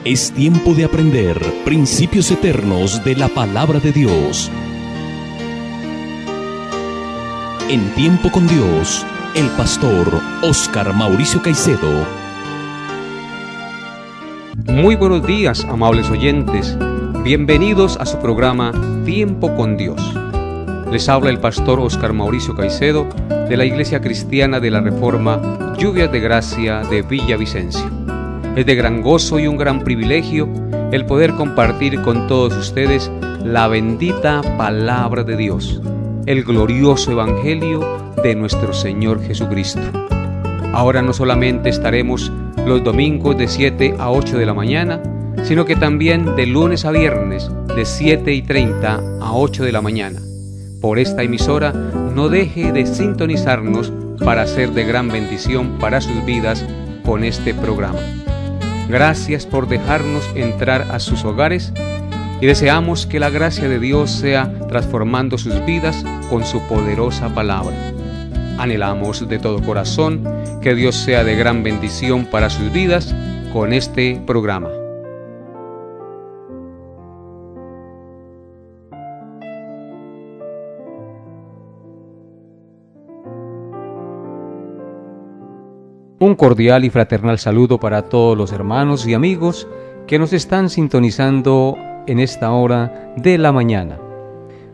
Es tiempo de aprender principios eternos de la palabra de Dios. En Tiempo con Dios, el pastor Óscar Mauricio Caicedo. Muy buenos días, amables oyentes. Bienvenidos a su programa Tiempo con Dios. Les habla el pastor Óscar Mauricio Caicedo de la Iglesia Cristiana de la Reforma Lluvias de Gracia de Villavicencio. Es de gran gozo y un gran privilegio el poder compartir con todos ustedes la bendita palabra de Dios, el glorioso evangelio de nuestro Señor Jesucristo. Ahora no solamente estaremos los domingos de 7 a 8 de la mañana, sino que también de lunes a viernes de 7:30 a 8 de la mañana. Por esta emisora, no deje de sintonizarnos para ser de gran bendición para sus vidas con este programa. Gracias por dejarnos entrar a sus hogares y deseamos que la gracia de Dios sea transformando sus vidas con su poderosa palabra. Anhelamos de todo corazón que Dios sea de gran bendición para sus vidas con este programa. Un cordial y fraternal saludo para todos los hermanos y amigos que nos están sintonizando en esta hora de la mañana.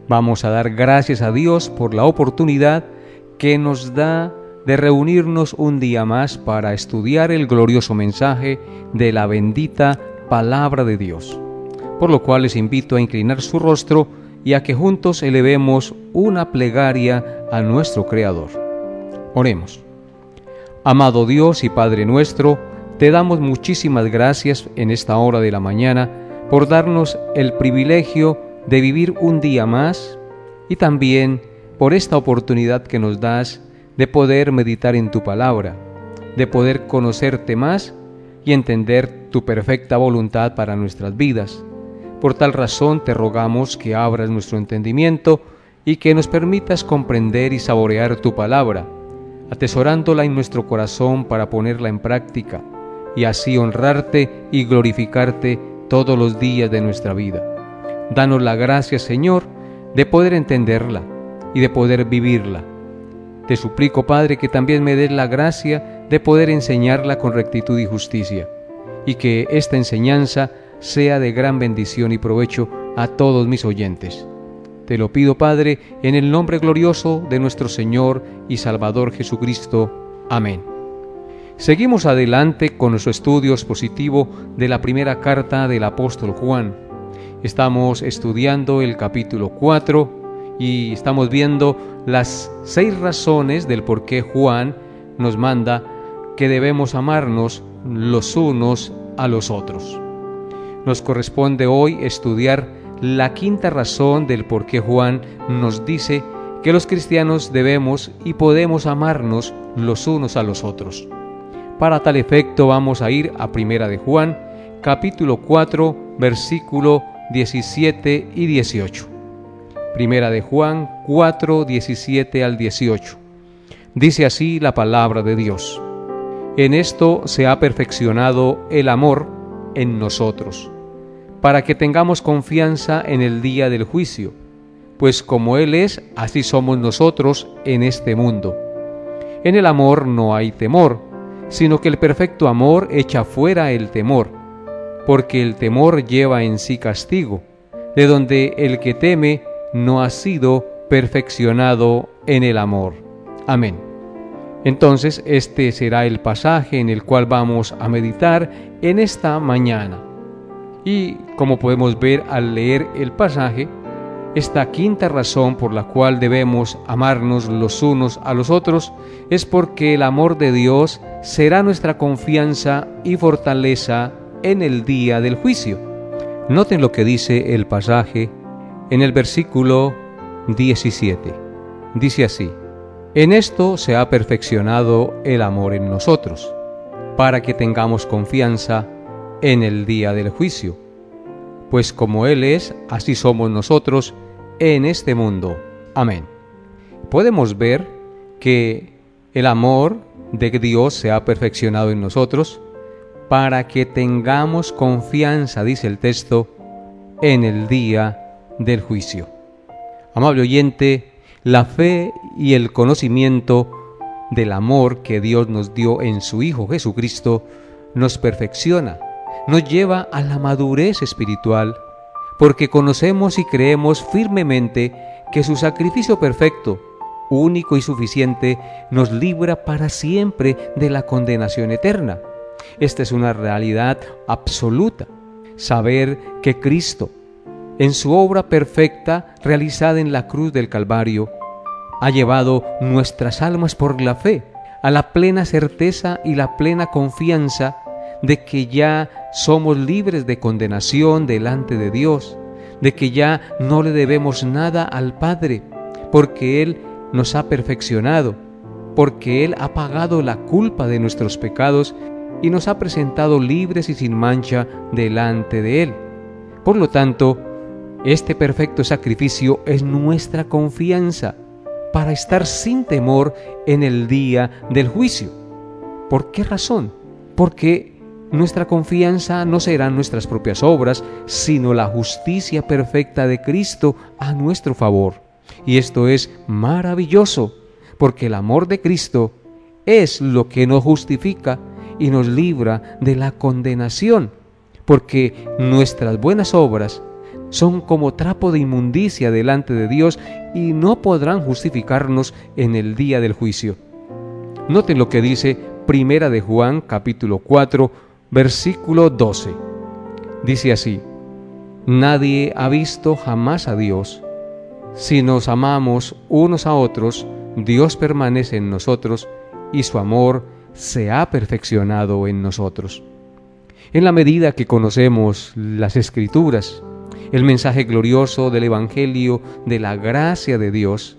Vamos a dar gracias a Dios por la oportunidad que nos da de reunirnos un día más para estudiar el glorioso mensaje de la bendita palabra de Dios. Por lo cual les invito a inclinar su rostro y a que juntos elevemos una plegaria a nuestro Creador. Oremos. Amado Dios y Padre nuestro, te damos muchísimas gracias en esta hora de la mañana por darnos el privilegio de vivir un día más y también por esta oportunidad que nos das de poder meditar en tu palabra, de poder conocerte más y entender tu perfecta voluntad para nuestras vidas. Por tal razón te rogamos que abras nuestro entendimiento y que nos permitas comprender y saborear tu palabra, atesorándola en nuestro corazón para ponerla en práctica y así honrarte y glorificarte todos los días de nuestra vida. Danos la gracia, Señor, de poder entenderla y de poder vivirla. Te suplico, Padre, que también me des la gracia de poder enseñarla con rectitud y justicia, y que esta enseñanza sea de gran bendición y provecho a todos mis oyentes. Te lo pido, Padre, en el nombre glorioso de nuestro Señor y Salvador Jesucristo. Amén. Seguimos adelante con nuestro estudio expositivo de la primera carta del apóstol Juan. Estamos estudiando el capítulo 4 y estamos viendo las 6 razones del por qué Juan nos manda que debemos amarnos los unos a los otros. Nos corresponde hoy estudiar la 5ª razón del por qué Juan nos dice que los cristianos debemos y podemos amarnos los unos a los otros. Para tal efecto vamos a ir a Primera de Juan, capítulo 4, versículo 17 y 18. Primera de Juan 4, 17 al 18. Dice así la palabra de Dios: En esto se ha perfeccionado el amor en nosotros, para que tengamos confianza en el día del juicio, pues como Él es, así somos nosotros en este mundo. En el amor no hay temor, sino que el perfecto amor echa fuera el temor, porque el temor lleva en sí castigo, de donde el que teme no ha sido perfeccionado en el amor. Amén. Entonces, este será el pasaje en el cual vamos a meditar en esta mañana. Y como podemos ver al leer el pasaje, esta 5ª razón por la cual debemos amarnos los unos a los otros es porque el amor de Dios será nuestra confianza y fortaleza en el día del juicio. Noten lo que dice el pasaje en el versículo 17. Dice así: En esto se ha perfeccionado el amor en nosotros, para que tengamos confianza en el día del juicio. Pues como Él es, así somos nosotros en este mundo. Amén. Podemos ver que el amor de Dios se ha perfeccionado en nosotros para que tengamos confianza, dice el texto, en el día del juicio. Amable oyente, la fe y el conocimiento del amor que Dios nos dio en su Hijo Jesucristo nos perfecciona, nos lleva a la madurez espiritual, porque conocemos y creemos firmemente que su sacrificio perfecto, único y suficiente, nos libra para siempre de la condenación eterna. Esta es una realidad absoluta. Saber que Cristo, en su obra perfecta realizada en la cruz del Calvario, ha llevado nuestras almas por la fe a la plena certeza y la plena confianza de que ya somos libres de condenación delante de Dios, de que ya no le debemos nada al Padre, porque Él nos ha perfeccionado, porque Él ha pagado la culpa de nuestros pecados y nos ha presentado libres y sin mancha delante de Él. Por lo tanto, este perfecto sacrificio es nuestra confianza para estar sin temor en el día del juicio. ¿Por qué razón? Porque nuestra confianza no serán nuestras propias obras, sino la justicia perfecta de Cristo a nuestro favor. Y esto es maravilloso, porque el amor de Cristo es lo que nos justifica y nos libra de la condenación, porque nuestras buenas obras son como trapo de inmundicia delante de Dios y no podrán justificarnos en el día del juicio. Noten lo que dice Primera de Juan, capítulo 4, versículo 12. Dice así: nadie ha visto jamás a Dios. Si nos amamos unos a otros, Dios permanece en nosotros y su amor se ha perfeccionado en nosotros. En la medida que conocemos las Escrituras, el mensaje glorioso del Evangelio de la gracia de Dios,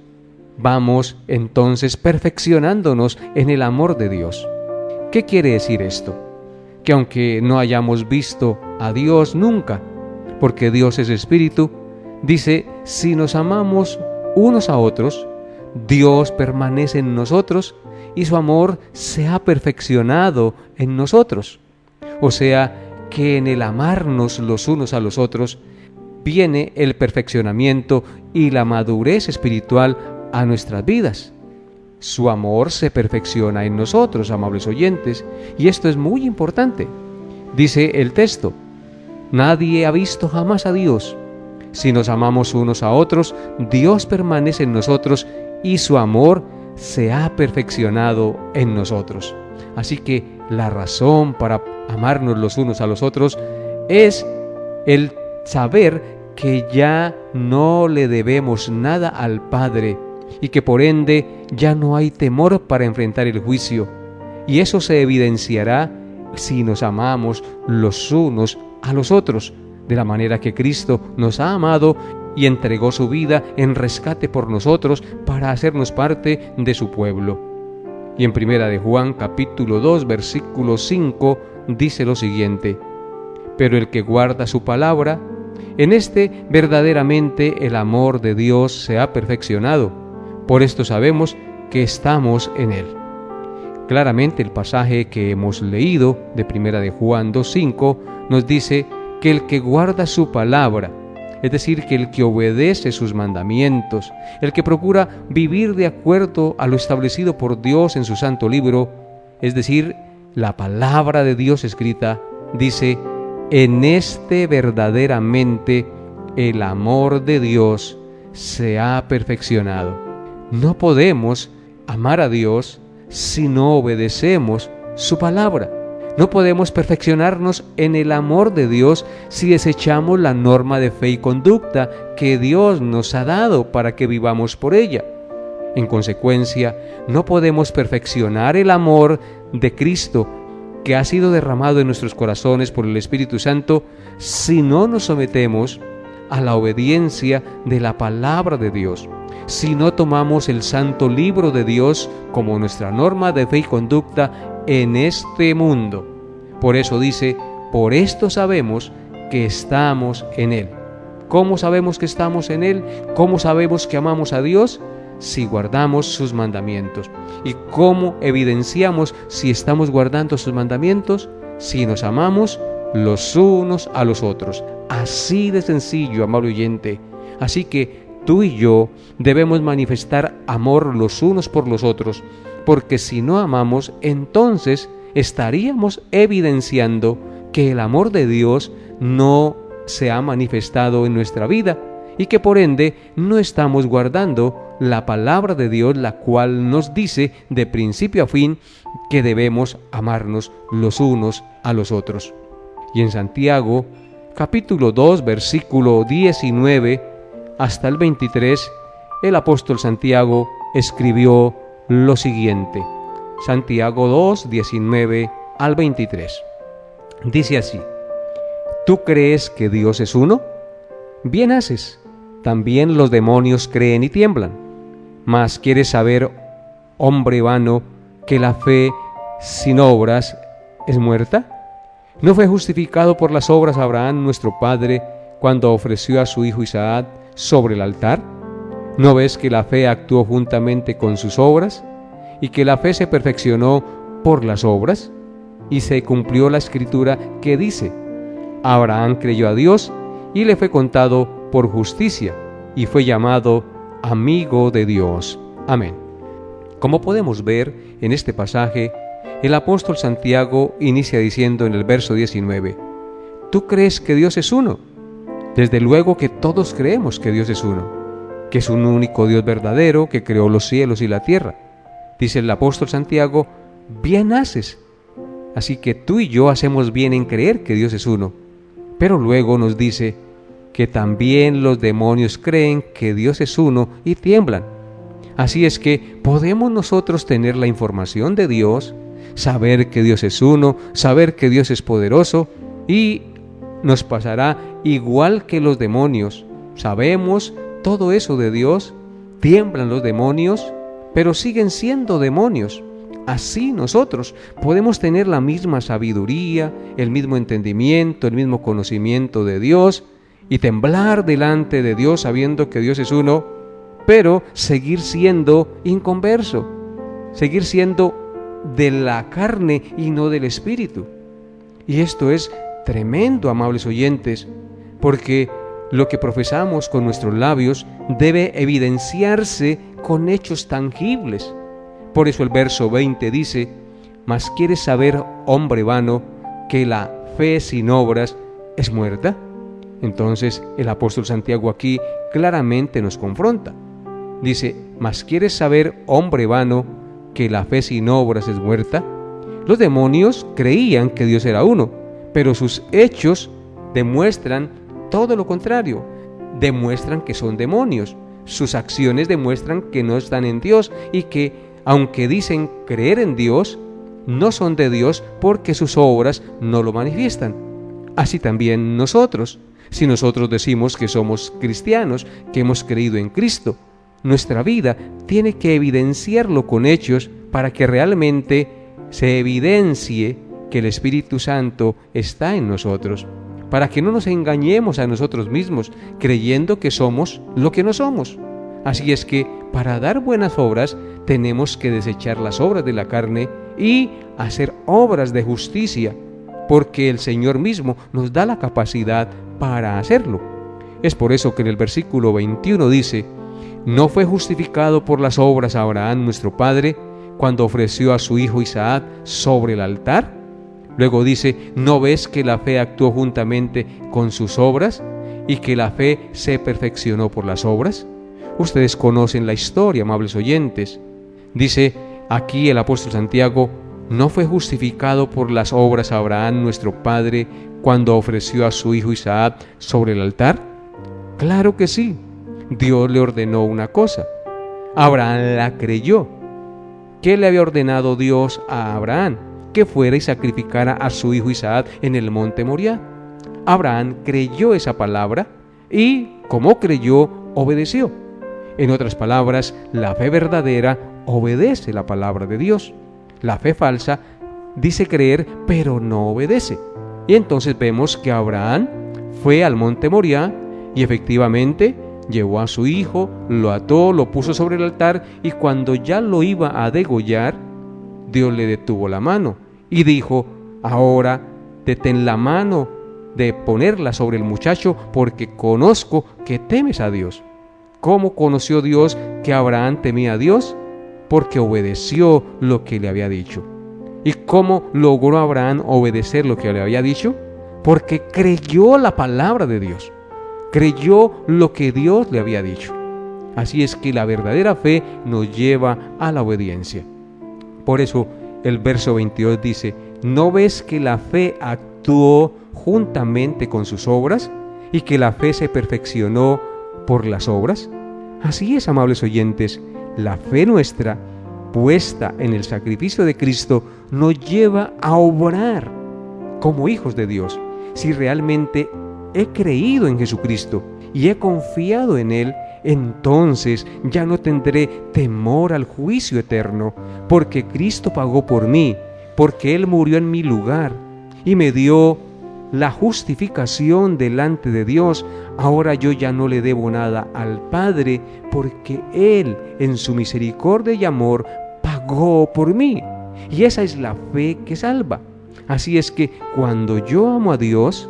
vamos entonces perfeccionándonos en el amor de Dios. ¿Qué quiere decir esto? Que aunque no hayamos visto a Dios nunca, porque Dios es espíritu, dice, si nos amamos unos a otros, Dios permanece en nosotros y su amor se ha perfeccionado en nosotros. O sea, que en el amarnos los unos a los otros viene el perfeccionamiento y la madurez espiritual a nuestras vidas. Su amor se perfecciona en nosotros, amables oyentes, y esto es muy importante. Dice el texto: nadie ha visto jamás a Dios. Si nos amamos unos a otros, Dios permanece en nosotros y su amor se ha perfeccionado en nosotros. Así que la razón para amarnos los unos a los otros es el saber que ya no le debemos nada al Padre y que por ende ya no hay temor para enfrentar el juicio. Y eso se evidenciará si nos amamos los unos a los otros, de la manera que Cristo nos ha amado y entregó su vida en rescate por nosotros para hacernos parte de su pueblo. Y en Primera de Juan, capítulo 2, versículo 5, dice lo siguiente: pero el que guarda su palabra, en este verdaderamente el amor de Dios se ha perfeccionado. Por esto sabemos que estamos en Él. Claramente el pasaje que hemos leído de Primera de Juan 2:5 nos dice que el que guarda su palabra, es decir, que el que obedece sus mandamientos, el que procura vivir de acuerdo a lo establecido por Dios en su santo libro, es decir, la palabra de Dios escrita, dice: en este verdaderamente el amor de Dios se ha perfeccionado. No podemos amar a Dios si no obedecemos su palabra. No podemos perfeccionarnos en el amor de Dios si desechamos la norma de fe y conducta que Dios nos ha dado para que vivamos por ella. En consecuencia, no podemos perfeccionar el amor de Cristo que ha sido derramado en nuestros corazones por el Espíritu Santo si no nos sometemos a la obediencia de la palabra de Dios, si no tomamos el santo libro de Dios como nuestra norma de fe y conducta en este mundo. Por eso dice: por esto sabemos que estamos en Él. ¿Cómo sabemos que estamos en Él? ¿Cómo sabemos que amamos a Dios? Si guardamos sus mandamientos. ¿Y cómo evidenciamos si estamos guardando sus mandamientos? si nos amamos los unos a los otros. Así de sencillo, amable oyente. Así que tú y yo debemos manifestar amor los unos por los otros, porque si no amamos, entonces estaríamos evidenciando que el amor de Dios no se ha manifestado en nuestra vida y que por ende no estamos guardando la palabra de Dios, la cual nos dice de principio a fin que debemos amarnos los unos a los otros. Y en Santiago, capítulo 2, versículo 19 hasta el 23, el apóstol Santiago escribió lo siguiente. Santiago 2, 19 al 23. Dice así: ¿Tú crees que Dios es uno? Bien haces. También los demonios creen y tiemblan. Mas ¿quieres saber, hombre vano, que la fe sin obras es muerta? ¿No fue justificado por las obras Abraham nuestro padre cuando ofreció a su hijo Isaac sobre el altar? ¿No ves que la fe actuó juntamente con sus obras y que la fe se perfeccionó por las obras? Y se cumplió la escritura que dice: Abraham creyó a Dios y le fue contado por justicia y fue llamado amigo de Dios. Amén. Como podemos ver en este pasaje, el apóstol Santiago inicia diciendo en el verso 19: ¿Tú crees que Dios es uno? Desde luego que todos creemos que Dios es uno, que es un único Dios verdadero que creó los cielos y la tierra. Dice el apóstol Santiago: bien haces. Así que tú y yo hacemos bien en creer que Dios es uno. Pero luego nos dice que también los demonios creen que Dios es uno y tiemblan. Así es que podemos nosotros tener la información de Dios, saber que Dios es uno, saber que Dios es poderoso, y nos pasará igual que los demonios. Sabemos todo eso de Dios, tiemblan los demonios, pero siguen siendo demonios. Así nosotros podemos tener la misma sabiduría, el mismo entendimiento, el mismo conocimiento de Dios y temblar delante de Dios sabiendo que Dios es uno, pero seguir siendo inconverso, seguir siendo de la carne y no del espíritu. Y esto es tremendo, amables oyentes, porque lo que profesamos con nuestros labios debe evidenciarse con hechos tangibles. Por eso el verso 20 dice: ¿Mas quieres saber, hombre vano, que la fe sin obras es muerta? Entonces el apóstol Santiago aquí claramente nos confronta. Dice: ¿Mas quieres saber, hombre vano, que la fe sin obras es muerta? Los demonios creían que Dios era uno, pero sus hechos demuestran todo lo contrario. Demuestran que son demonios. Sus acciones demuestran que no están en Dios y que, aunque dicen creer en Dios, no son de Dios porque sus obras no lo manifiestan. Así también nosotros. Si nosotros decimos que somos cristianos, que hemos creído en Cristo, nuestra vida tiene que evidenciarlo con hechos para que realmente se evidencie que el Espíritu Santo está en nosotros, para que no nos engañemos a nosotros mismos creyendo que somos lo que no somos. Así es que para dar buenas obras tenemos que desechar las obras de la carne y hacer obras de justicia, porque el Señor mismo nos da la capacidad para hacerlo. Es por eso que en el versículo 21 dice: ¿No fue justificado por las obras Abraham nuestro padre cuando ofreció a su hijo Isaac sobre el altar? Luego dice: ¿No ves que la fe actuó juntamente con sus obras y que la fe se perfeccionó por las obras? Ustedes conocen la historia, amables oyentes. Dice aquí el apóstol Santiago: ¿no fue justificado por las obras Abraham nuestro padre cuando ofreció a su hijo Isaac sobre el altar? Claro que sí. Dios le ordenó una cosa. Abraham la creyó. ¿Qué le había ordenado Dios a Abraham? Que fuera y sacrificara a su hijo Isaac en el monte Moriah. Abraham creyó esa palabra y, como creyó, obedeció. En otras palabras, la fe verdadera obedece la palabra de Dios. La fe falsa dice creer, pero no obedece. Y entonces vemos que Abraham fue al monte Moriah y efectivamente llevó a su hijo, lo ató, lo puso sobre el altar, y cuando ya lo iba a degollar, Dios le detuvo la mano y dijo: Ahora detén la mano de ponerla sobre el muchacho, porque conozco que temes a Dios. ¿Cómo conoció Dios que Abraham temía a Dios? Porque obedeció lo que le había dicho. ¿Y cómo logró Abraham obedecer lo que le había dicho? Porque creyó la palabra de Dios. Creyó lo que Dios le había dicho. Así es que la verdadera fe nos lleva a la obediencia. Por eso el verso 22 dice: ¿no ves que la fe actuó juntamente con sus obras y que la fe se perfeccionó por las obras? Así es, amables oyentes, la fe nuestra, puesta en el sacrificio de Cristo, nos lleva a obrar como hijos de Dios. Si realmente he creído en Jesucristo y he confiado en Él, entonces ya no tendré temor al juicio eterno, porque Cristo pagó por mí, porque Él murió en mi lugar y me dio la justificación delante de Dios. Ahora yo ya no le debo nada al Padre, porque Él en su misericordia y amor pagó por mí. Y esa es la fe que salva. Así es que cuando yo amo a Dios,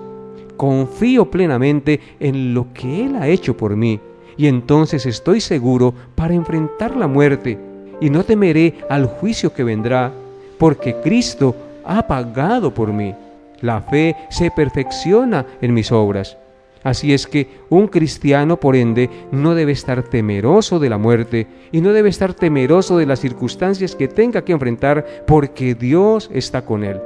confío plenamente en lo que Él ha hecho por mí, y entonces estoy seguro para enfrentar la muerte, y no temeré al juicio que vendrá, porque Cristo ha pagado por mí. La fe se perfecciona en mis obras. Así es que un cristiano, por ende, no debe estar temeroso de la muerte y no debe estar temeroso de las circunstancias que tenga que enfrentar, porque Dios está con él.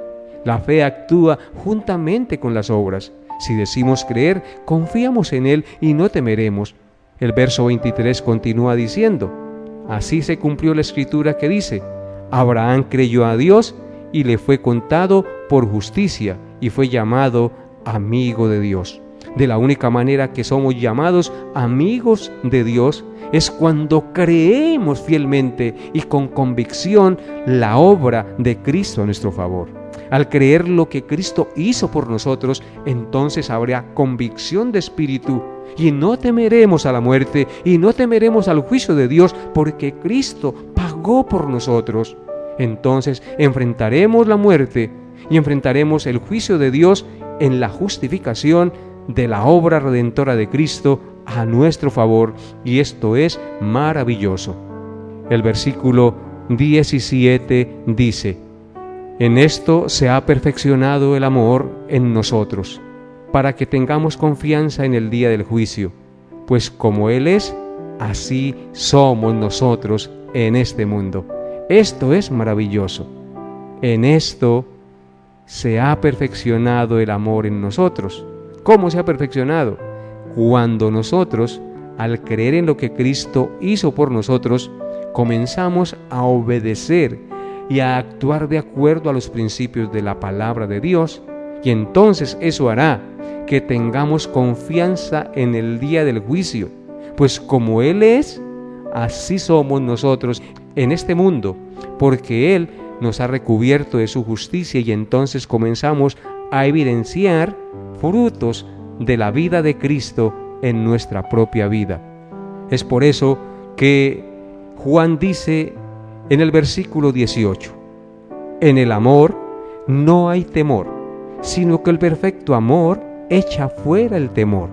La fe actúa juntamente con las obras. Si decimos creer, confiamos en Él y no temeremos. El verso 23 continúa diciendo: así se cumplió la escritura que dice: Abraham creyó a Dios y le fue contado por justicia y fue llamado amigo de Dios. De la única manera que somos llamados amigos de Dios es cuando creemos fielmente y con convicción la obra de Cristo a nuestro favor. Al creer lo que Cristo hizo por nosotros, entonces habrá convicción de espíritu y no temeremos a la muerte y no temeremos al juicio de Dios, porque Cristo pagó por nosotros. Entonces enfrentaremos la muerte y enfrentaremos el juicio de Dios en la justificación de la obra redentora de Cristo a nuestro favor, y esto es maravilloso. El versículo 17 dice: en esto se ha perfeccionado el amor en nosotros, para que tengamos confianza en el día del juicio, pues como Él es, así somos nosotros en este mundo. Esto es maravilloso. En esto se ha perfeccionado el amor en nosotros. ¿Cómo se ha perfeccionado? Cuando nosotros, al creer en lo que Cristo hizo por nosotros, comenzamos a obedecer y a actuar de acuerdo a los principios de la palabra de Dios, y entonces eso hará que tengamos confianza en el día del juicio, pues como Él es, así somos nosotros en este mundo, porque Él nos ha recubierto de su justicia, y entonces comenzamos a evidenciar frutos de la vida de Cristo en nuestra propia vida. Es por eso que Juan dice en el versículo 18: en el amor no hay temor, sino que el perfecto amor echa fuera el temor,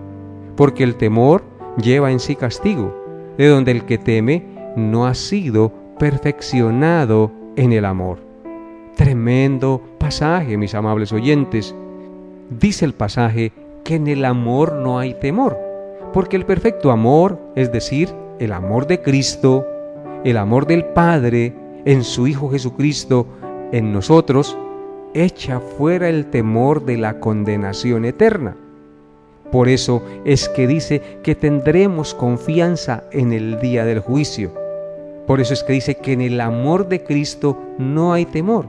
porque el temor lleva en sí castigo, de donde el que teme no ha sido perfeccionado en el amor. Tremendo pasaje, mis amables oyentes. Dice el pasaje que en el amor no hay temor, porque el perfecto amor, es decir, el amor de Cristo, el amor del Padre en su Hijo Jesucristo en nosotros, echa fuera el temor de la condenación eterna. Por eso es que dice que tendremos confianza en el día del juicio. Por eso es que dice que en el amor de Cristo no hay temor,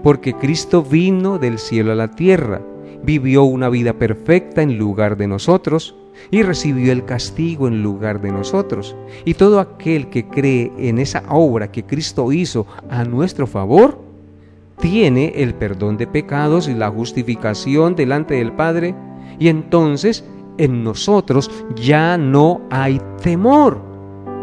porque Cristo vino del cielo a la tierra, vivió una vida perfecta en lugar de nosotros y recibió el castigo en lugar de nosotros. Y todo aquel que cree en esa obra que Cristo hizo a nuestro favor, tiene el perdón de pecados y la justificación delante del Padre, y entonces en nosotros ya no hay temor.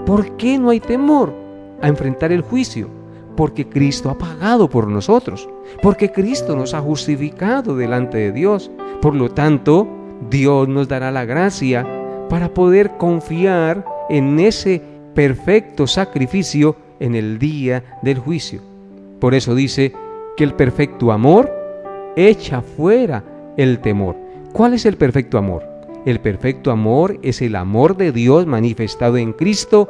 ¿Por qué no hay temor a enfrentar el juicio? porque Cristo ha pagado por nosotros, porque Cristo nos ha justificado delante de Dios. Por lo tanto, Dios nos dará la gracia para poder confiar en ese perfecto sacrificio en el día del juicio. Por eso dice que el perfecto amor echa fuera el temor. ¿Cuál es el perfecto amor? El perfecto amor es el amor de Dios manifestado en Cristo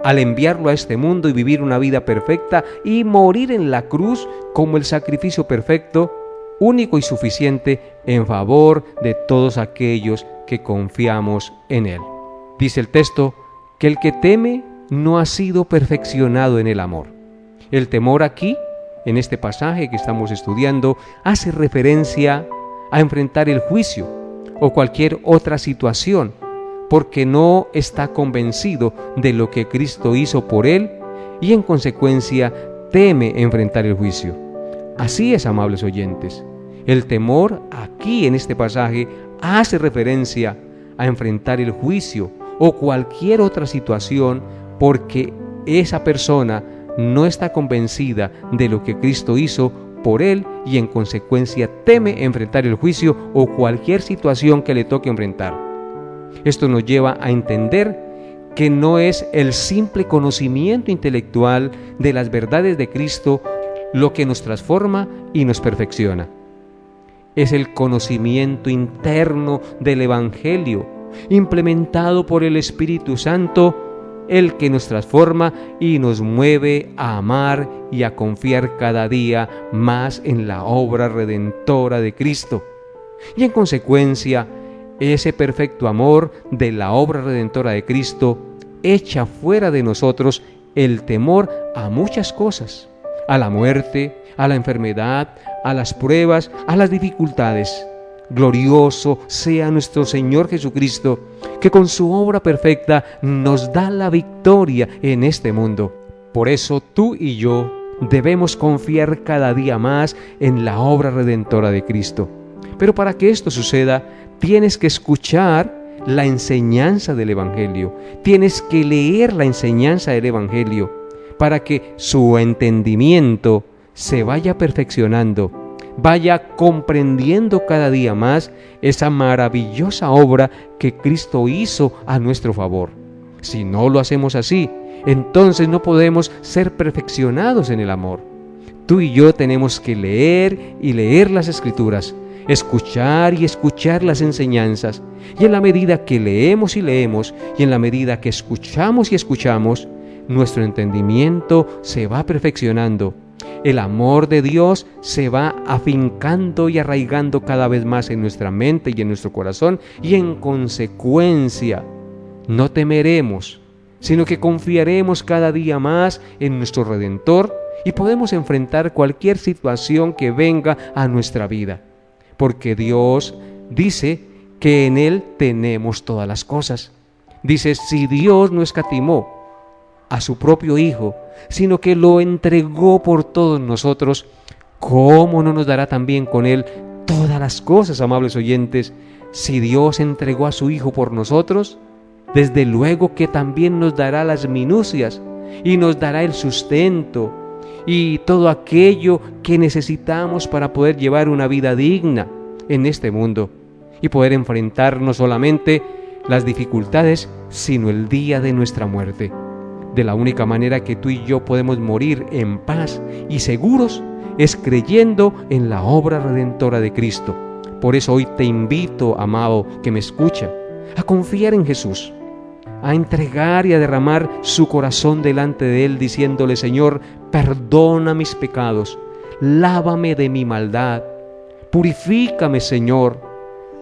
al enviarlo a este mundo y vivir una vida perfecta y morir en la cruz como el sacrificio perfecto, único y suficiente en favor de todos aquellos que confiamos en Él. Dice el texto que el que teme no ha sido perfeccionado en el amor. El temor aquí, en este pasaje que estamos estudiando, hace referencia a enfrentar el juicio o cualquier otra situación, porque no está convencido de lo que Cristo hizo por él y en consecuencia teme enfrentar el juicio. Así es, amables oyentes. El temor aquí en este pasaje hace referencia a enfrentar el juicio o cualquier otra situación porque esa persona no está convencida de lo que Cristo hizo por él y en consecuencia teme enfrentar el juicio o cualquier situación que le toque enfrentar. Esto nos lleva a entender que no es el simple conocimiento intelectual de las verdades de Cristo lo que nos transforma y nos perfecciona. Es el conocimiento interno del Evangelio, implementado por el Espíritu Santo, el que nos transforma y nos mueve a amar y a confiar cada día más en la obra redentora de Cristo. Y en consecuencia, ese perfecto amor de la obra redentora de Cristo echa fuera de nosotros el temor a muchas cosas, a la muerte, a la enfermedad, a las pruebas, a las dificultades. Glorioso sea nuestro Señor Jesucristo, que con su obra perfecta nos da la victoria en este mundo. Por eso tú y yo debemos confiar cada día más en la obra redentora de Cristo. Pero para que esto suceda, tienes que escuchar la enseñanza del Evangelio. Tienes que leer la enseñanza del Evangelio para que su entendimiento se vaya perfeccionando, vaya comprendiendo cada día más esa maravillosa obra que Cristo hizo a nuestro favor. Si no lo hacemos así, entonces no podemos ser perfeccionados en el amor. Tú y yo tenemos que leer y leer las Escrituras, escuchar y escuchar las enseñanzas, y en la medida que leemos y leemos, y en la medida que escuchamos y escuchamos, nuestro entendimiento se va perfeccionando. El amor de Dios se va afincando y arraigando cada vez más en nuestra mente y en nuestro corazón, y en consecuencia no temeremos, sino que confiaremos cada día más en nuestro Redentor y podemos enfrentar cualquier situación que venga a nuestra vida. Porque Dios dice que en Él tenemos todas las cosas. Dice, si Dios no escatimó a su propio Hijo, sino que lo entregó por todos nosotros, ¿cómo no nos dará también con Él todas las cosas, amables oyentes? Si Dios entregó a su Hijo por nosotros, desde luego que también nos dará las minucias y nos dará el sustento y todo aquello que necesitamos para poder llevar una vida digna en este mundo y poder enfrentar no solamente las dificultades, sino el día de nuestra muerte. De la única manera que tú y yo podemos morir en paz y seguros es creyendo en la obra redentora de Cristo. Por eso hoy te invito, amado, que me escucha, a confiar en Jesús, a entregar y a derramar su corazón delante de Él, diciéndole, Señor, perdona mis pecados, lávame de mi maldad, purifícame, Señor,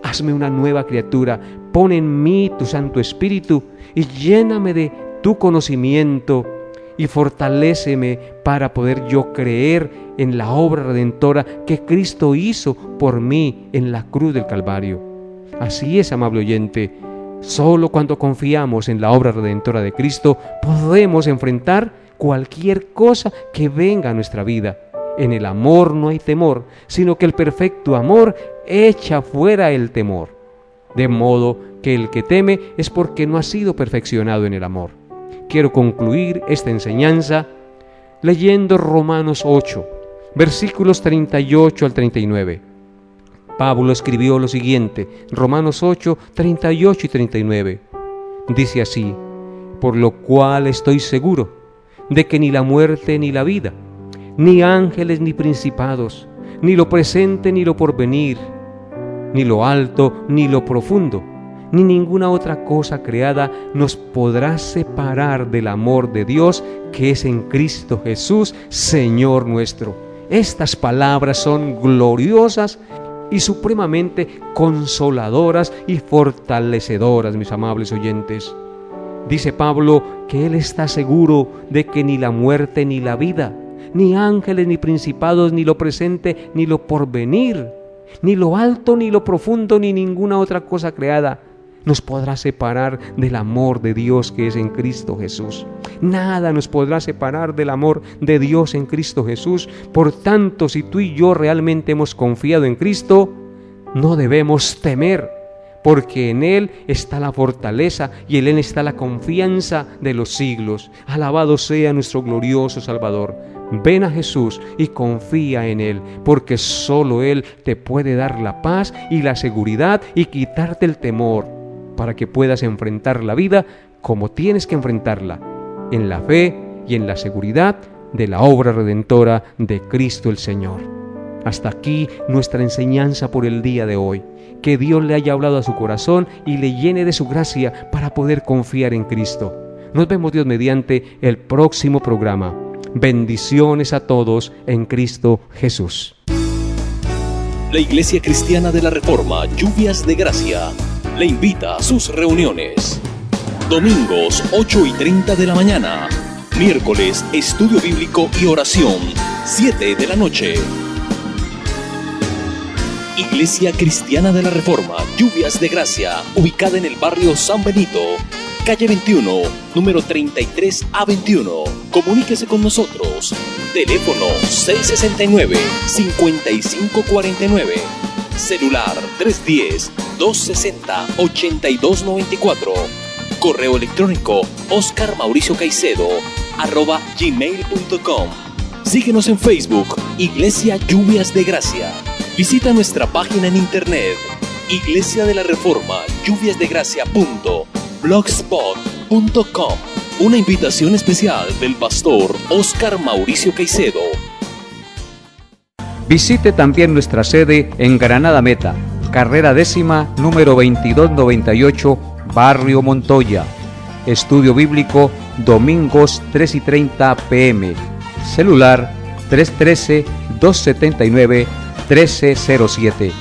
hazme una nueva criatura, pon en mí tu Santo Espíritu y lléname de tu conocimiento y fortaléceme para poder yo creer en la obra redentora que Cristo hizo por mí en la cruz del Calvario. Así es, amable oyente, solo cuando confiamos en la obra redentora de Cristo podemos enfrentar cualquier cosa que venga a nuestra vida. En el amor no hay temor, sino que el perfecto amor echa fuera el temor. De modo que el que teme es porque no ha sido perfeccionado en el amor. Quiero concluir esta enseñanza leyendo Romanos 8, versículos 38 al 39. Pablo escribió lo siguiente, Romanos 8, 38 y 39. Dice así: por lo cual estoy seguro de que ni la muerte ni la vida, ni ángeles ni principados, ni lo presente ni lo porvenir, ni lo alto ni lo profundo, ni ninguna otra cosa creada nos podrá separar del amor de Dios que es en Cristo Jesús, Señor nuestro. Estas palabras son gloriosas y supremamente consoladoras y fortalecedoras, mis amables oyentes. Dice Pablo que él está seguro de que ni la muerte ni la vida, ni ángeles ni principados, ni lo presente ni lo porvenir, ni lo alto ni lo profundo, ni ninguna otra cosa creada nos podrá separar del amor de Dios que es en Cristo Jesús. Nada nos podrá separar del amor de Dios en Cristo Jesús. Por tanto, si tú y yo realmente hemos confiado en Cristo, no debemos temer, porque en Él está la fortaleza y en Él está la confianza de los siglos. Alabado sea nuestro glorioso Salvador. Ven a Jesús y confía en Él, porque solo Él te puede dar la paz y la seguridad y quitarte el temor, para que puedas enfrentar la vida como tienes que enfrentarla, en la fe y en la seguridad de la obra redentora de Cristo el Señor. Hasta aquí nuestra enseñanza por el día de hoy. Que Dios le haya hablado a su corazón y le llene de su gracia para poder confiar en Cristo. Nos vemos, Dios mediante, el próximo programa. Bendiciones a todos en Cristo Jesús. La Iglesia Cristiana de la Reforma, Lluvias de Gracia, le invita a sus reuniones. Domingos 8:30 de la mañana. Miércoles, estudio bíblico y oración, 7 de la noche. Iglesia Cristiana de la Reforma, Lluvias de Gracia, ubicada en el barrio San Benito, calle 21, número 33A21. Comuníquese con nosotros. Teléfono 669-5549. Celular 310-260-8294. Correo electrónico oscarmauriciocaicedo@gmail.com. Síguenos en Facebook, Iglesia Lluvias de Gracia. Visita nuestra página en internet, Iglesia de la Reforma, lluviasdegracia.blogspot.com. Una invitación especial del pastor Óscar Mauricio Caicedo. Visite también nuestra sede en Granada Meta, carrera 10ª, número 2298, Barrio Montoya. Estudio bíblico, domingos 3:30 p.m. Celular 313-279-1307.